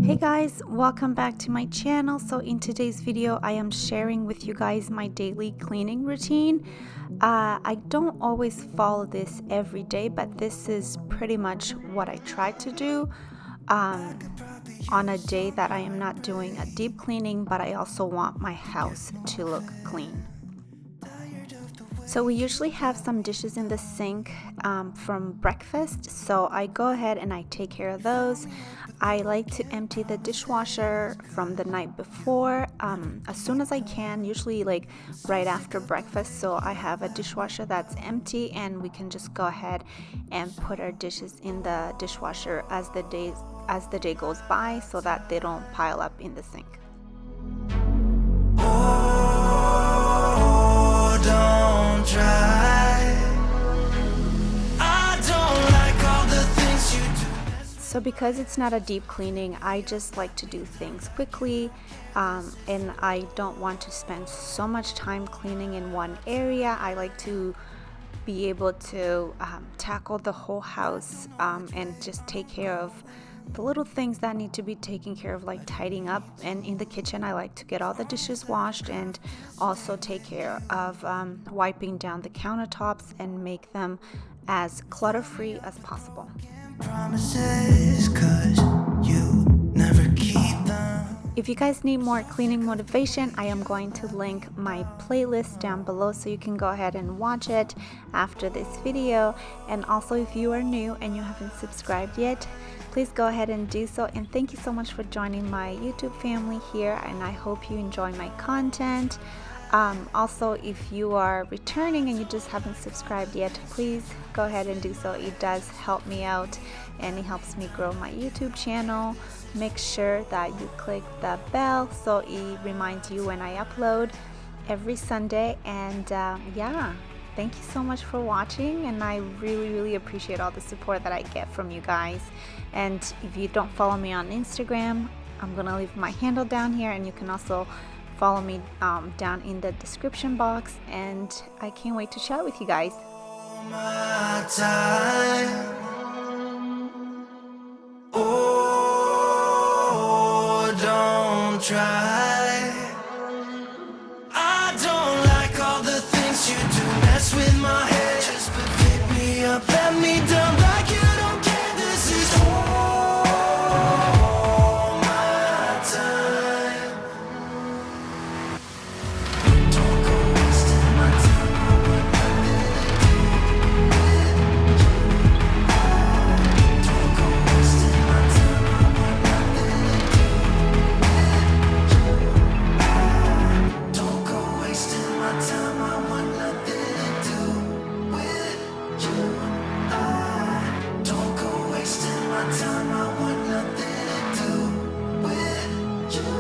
Hey guys, welcome back to my channel. So in today's video I am sharing with you guys my daily cleaning routine. I don't always follow this every day, but this is pretty much what I try to do on a day that I am not doing a deep cleaning, but I also want my house to look clean. So we usually have some dishes in the sink from breakfast, so I go ahead and I take care of those. I like to empty the dishwasher from the night before as soon as I can, usually like right after breakfast, so I have a dishwasher that's empty and we can just go ahead and put our dishes in the dishwasher as the day goes by so that they don't pile up in the sink. So because it's not a deep cleaning, I just like to do things quickly, and I don't want to spend so much time cleaning in one area. I like to be able to tackle the whole house and just take care of the little things that need to be taken care of, like tidying up. And in the kitchen I like to get all the dishes washed and also take care of wiping down the countertops and make them as clutter-free as possible. If you guys need more cleaning motivation, I am going to link my playlist down below so you can go ahead and watch it after this video. And also, if you are new and you haven't subscribed yet, please go ahead and do so. And thank you so much for joining my YouTube family here, and I hope you enjoy my content. Also, if you are returning and you just haven't subscribed yet, please go ahead and do so. It does help me out and it helps me grow my YouTube channel. Make sure that you click the bell so it reminds you when I upload every Sunday. And yeah, thank you so much for watching, and I really appreciate all the support that I get from you guys. And if you don't follow me on Instagram, I'm gonna leave my handle down here, and you can also follow me down in the description box, and I can't wait to chat with you guys. Oh, don't try. I don't like all the things you do, mess with my head. Just pick me up, let me down like you don't care. This is all my time. Don't go wasting my time. I want nothing to do with you. Don't go wasting my time. I want nothing to do with you. Don't go wasting my time. I want nothing to do with you. Don't go wasting my time. I want nothing to do with you.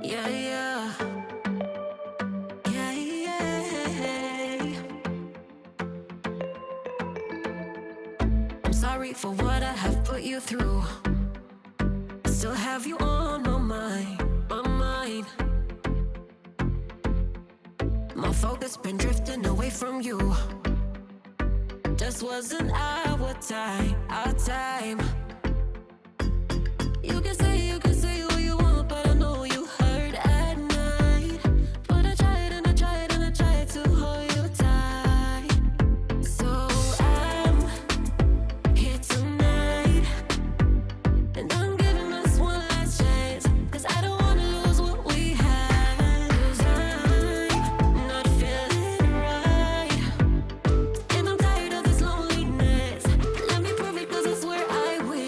Yeah, yeah. Yeah, yeah. I'm sorry for what I have put you through. I still have you on my mind, my mind. My focus been drifting away from you. Just wasn't our time, our time. You can say what you want, but I know you hurt at night. But I tried and I tried and I tried to hold you tight. So I'm here tonight, and I'm giving us one last chance, 'cause I don't wanna lose what we had. 'Cause I'm not feeling right, and I'm tired of this loneliness. Let me prove it, 'cause I swear I will.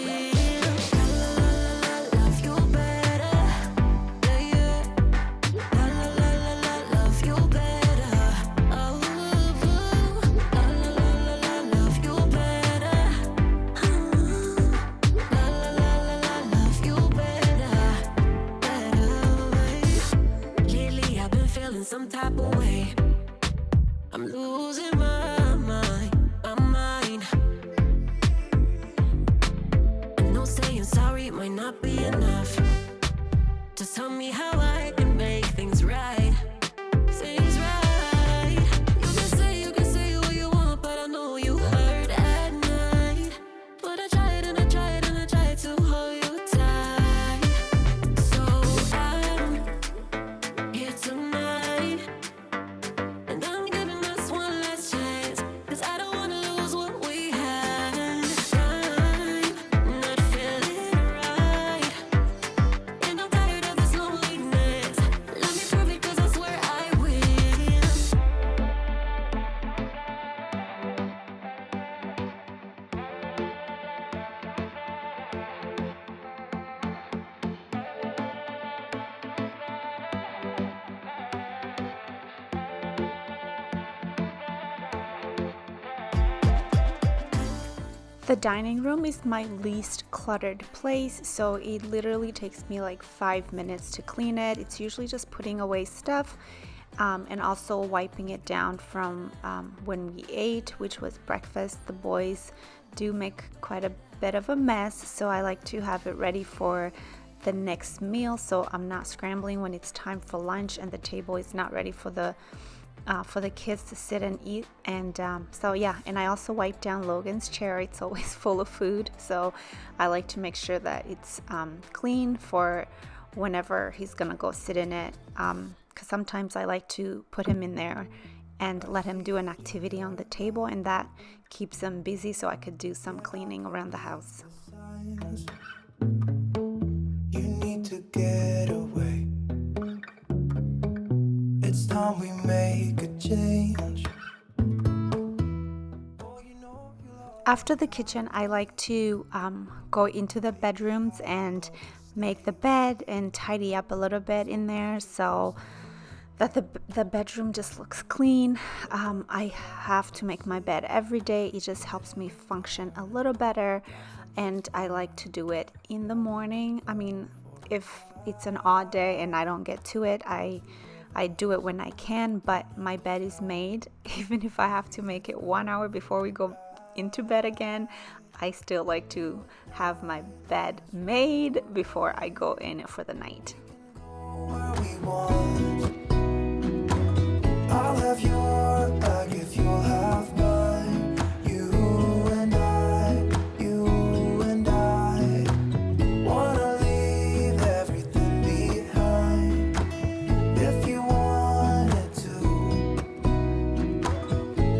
The dining room is my least cluttered place, so it literally takes me like 5 minutes to clean it. It's usually just putting away stuff and also wiping it down from when we ate, which was breakfast. The boys do make quite a bit of a mess, so I like to have it ready for the next meal, so I'm not scrambling when it's time for lunch and the table is not ready for the kids to sit and eat. And so yeah, and I also wipe down Logan's chair. It's always full of food, so I like to make sure that it's clean for whenever he's gonna go sit in it, because sometimes I like to put him in there and let him do an activity on the table, and that keeps him busy so I could do some cleaning around the house. You need to get away. It's time we make a change. After the kitchen, I like to go into the bedrooms and make the bed and tidy up a little bit in there so that the bedroom just looks clean. I have to make my bed every day. It just helps me function a little better, and I like to do it in the morning. I mean, if it's an odd day and I don't get to it, I do it when I can, but my bed is made. Even if I have to make it 1 hour before we go into bed again, I still like to have my bed made before I go in for the night. I'll have your back if you'll have mine. You and I wanna leave everything behind. If you wanted to,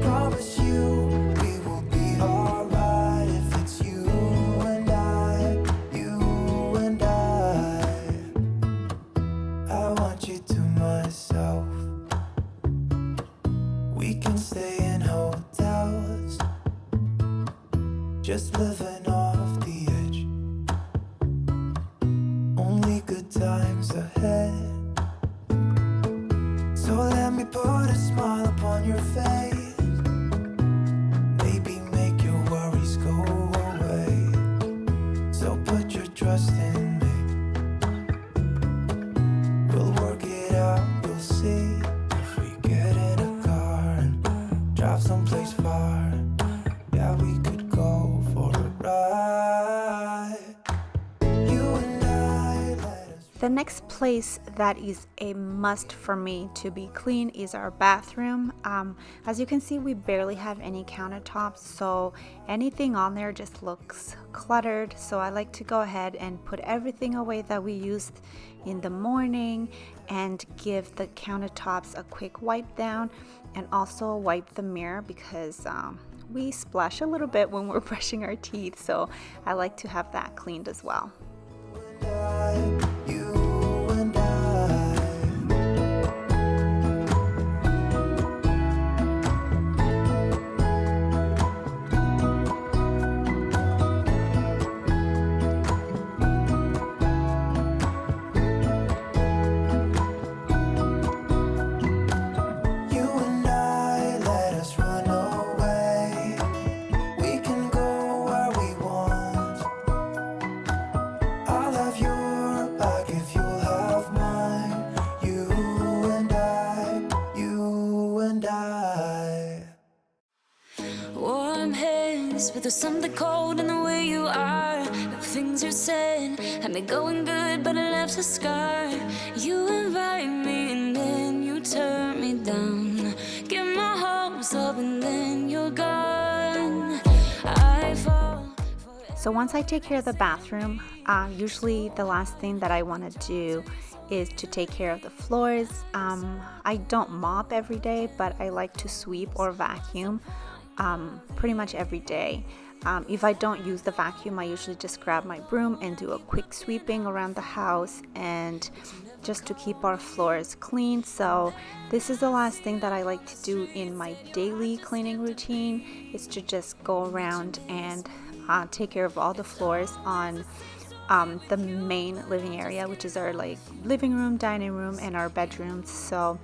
promise you we will be alright. If it's you and I want you to myself. We can stay in hotels, just living off the edge. Only good times ahead. So let me put a smile upon your face. Maybe make your worries go away. So put your trust in me. We'll work it out, you'll see. If we get in a car and drive someplace far, yeah, we could go for a ride. You and I, let us. The next place that is a must for me to be clean is our bathroom. As you can see, we barely have any countertops, so anything on there just looks cluttered. So I like to go ahead and put everything away that we used in the morning and give the countertops a quick wipe down, and also wipe the mirror because we splash a little bit when we're brushing our teeth, so I like to have that cleaned as well. You and I. You and I, let us run away. We can go where we want. I'll have your back if you'll have mine. You and I. Warm hands, but there's something cold in the way you are. The things you said had me going good, but it left a scar. You invite me and then you turn me down. Get my hopes up and then you're gone. I fall. So once I take care of the bathroom, usually the last thing that I want to do is to take care of the floors. I don't mop every day, but I like to sweep or vacuum pretty much every day. If I don't use the vacuum, I usually just grab my broom and do a quick sweeping around the house, and just to keep our floors clean. So this is the last thing that I like to do in my daily cleaning routine, is to just go around and take care of all the floors on the main living area, which is our like living room, dining room, and our bedrooms. So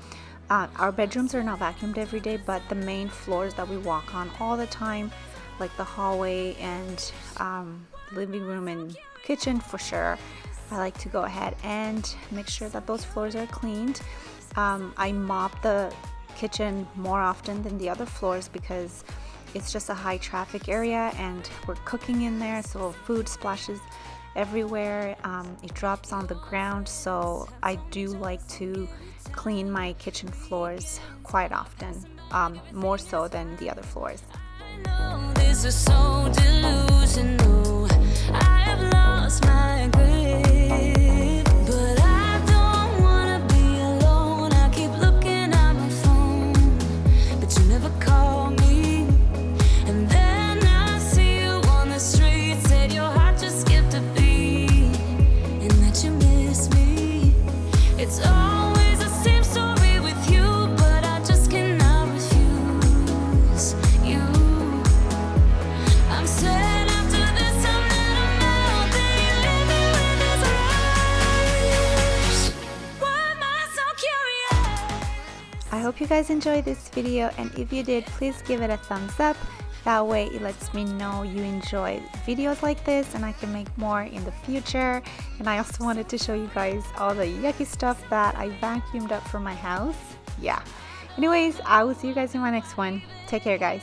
our bedrooms are not vacuumed every day, but the main floors that we walk on all the time, like the hallway and living room and kitchen for sure, I like to go ahead and make sure that those floors are cleaned. I mop the kitchen more often than the other floors because it's just a high traffic area and we're cooking in there, so food splashes everywhere. It drops on the ground, so I do like to clean my kitchen floors quite often, more so than the other floors. This is so delusional. I have lost my grip, but I don't wanna be alone. I keep looking at my phone, but you never call me. And then I see you on the street, said your heart just skipped a beat, and that you miss me. It's always the same story with you, but I just cannot refuse you. I'm sad after this time that I'm out there, you leave me with this rush. Why am I so curious? I hope you guys enjoyed this video, and if you did, please give it a thumbs up. That way it lets me know you enjoy videos like this and I can make more in the future. And I also wanted to show you guys all the yucky stuff that I vacuumed up from my house. Yeah. Anyways, I will see you guys in my next one. Take care, guys.